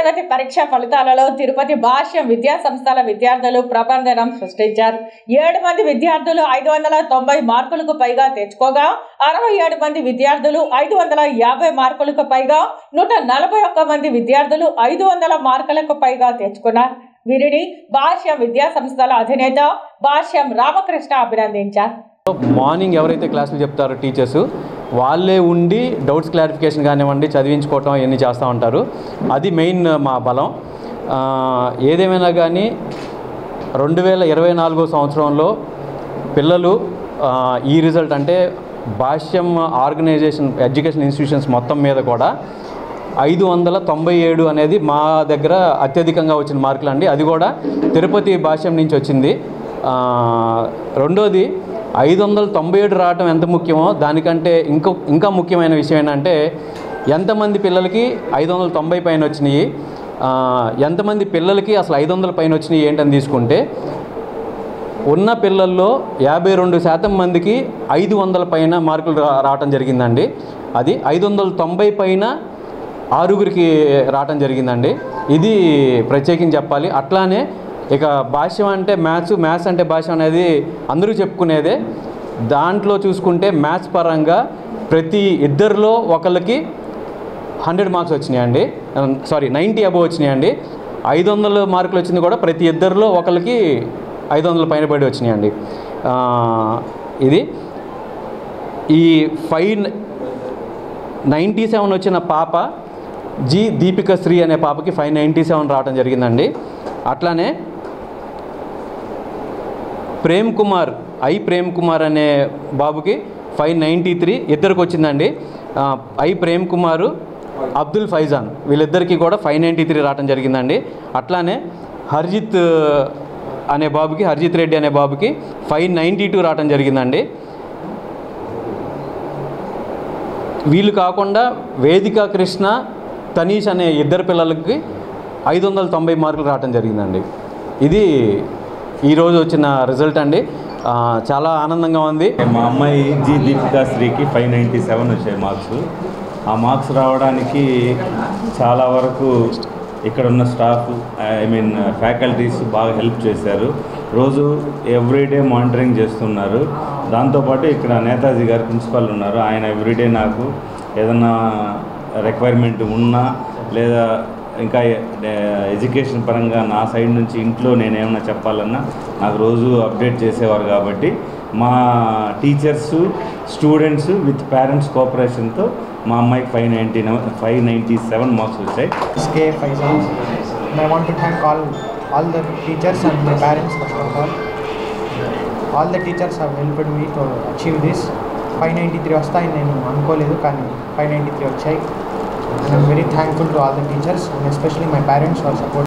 తరగతి పరీక్ష ఫలితాలలో తిరుపతి భాష్యం విద్యా సంస్థల విద్యార్థులు ప్రబంధనం సృష్టించారు. 7 మంది విద్యార్థులు 590 మార్కులకు పైగా తెచ్చుకోగా 67 మంది విద్యార్థులు 550 మార్కులకు పైగా 141 మంది విద్యార్థులు 500 మార్కులకు పైగా తెచ్చుకున్నారు. వీరిని భాష్యం విద్యా సంస్థల అధినేత భాష్యం రామకృష్ణ అభినందించారు. మార్నింగ్ ఎవరైతే క్లాసులు చెప్తారో టీచర్స్ వాళ్ళే ఉండి డౌట్స్ క్లారిఫికేషన్ కానివ్వండి, చదివించుకోవటం ఇవన్నీ చేస్తూ ఉంటారు. అది మెయిన్ మా బలం. ఏదేమైనా కానీ 2024 సంవత్సరంలో పిల్లలు ఈ రిజల్ట్ అంటే భాష్యం ఆర్గనైజేషన్ ఎడ్యుకేషన్ ఇన్స్టిట్యూషన్స్ మొత్తం మీద కూడా 597 అనేది మా దగ్గర అత్యధికంగా వచ్చిన మార్కులు అండి. అది కూడా తిరుపతి భాష్యం నుంచి వచ్చింది. రెండోది 597 రావటం ఎంత ముఖ్యమో దానికంటే ఇంకా ముఖ్యమైన విషయం ఏంటంటే ఎంతమంది పిల్లలకి 590 పైన వచ్చినాయి, ఎంతమంది పిల్లలకి అసలు 500 పైన వచ్చినాయి ఏంటని తీసుకుంటే ఉన్న పిల్లల్లో 52% మందికి 500 పైన మార్కులు రావటం జరిగిందండి. అది 590 పైన 6గురికి రావటం జరిగిందండి. ఇది ప్రత్యేకించి చెప్పాలి. అట్లానే ఇక భాష్యం అంటే మ్యాథ్స్ అంటే భాష్యం అనేది అందరూ చెప్పుకునేదే. దాంట్లో చూసుకుంటే మ్యాథ్స్ పరంగా ప్రతి ఇద్దరిలో ఒకళ్ళకి 100 మార్క్స్ వచ్చినాయండి. 90 అబోవ్ వచ్చినాయండి. 500 మార్కులు వచ్చింది కూడా ప్రతి ఇద్దరిలో ఒకళ్ళకి 500 పైన పడి వచ్చినాయండి. ఇది ఈ 597 వచ్చిన పాప దీపిక శ్రీ అనే పాపకి 597 రావడం జరిగిందండి. అట్లానే ప్రేమ్ కుమార్ అనే బాబుకి 593 ఇద్దరికి వచ్చిందండి. ప్రేమ్ కుమారు, అబ్దుల్ ఫైజాన్ వీళ్ళిద్దరికీ కూడా 593 రావడం జరిగిందండి. అట్లానే హర్జిత్ రెడ్డి అనే బాబుకి 592 రావడం జరిగిందండి. వీళ్ళు కాకుండా వేదిక కృష్ణ, తనీష్ అనే ఇద్దరు పిల్లలకి 590 మార్కులు రావడం జరిగిందండి. ఇది ఈరోజు వచ్చిన రిజల్ట్ అండి. చాలా ఆనందంగా ఉంది. మా అమ్మాయి దీపికా శ్రీకి 597 వచ్చాయి మార్క్స్. ఆ మార్క్స్ రావడానికి చాలా వరకు ఇక్కడ ఉన్న స్టాఫ్ ఫ్యాకల్టీస్ బాగా హెల్ప్ చేశారు. రోజు ఎవ్రీడే మానిటరింగ్ చేస్తున్నారు. దాంతోపాటు ఇక్కడ నేతాజీ గారు ప్రిన్సిపల్ ఉన్నారు. ఆయన ఎవ్రీడే నాకు ఏదన్నా రిక్వైర్మెంట్ ఉన్నా లేదా ఇంకా ఎడ్యుకేషన్ పరంగా నా సైడ్ నుంచి ఇంట్లో నేనేమన్నా చెప్పాలన్నా నాకు రోజు అప్డేట్ చేసేవారు. కాబట్టి మా టీచర్స్, స్టూడెంట్స్ విత్ పేరెంట్స్ కోఆపరేషన్తో మా అమ్మాయికి 597 మార్క్స్ వచ్చాయి. I want to thank all the teachers and my parents first of all. All the teachers have helped me to achieve this. 593 వస్తాయని నేను అనుకోలేదు, కానీ 593 వచ్చాయి. I am very thankful to all the teachers and especially my parents for support.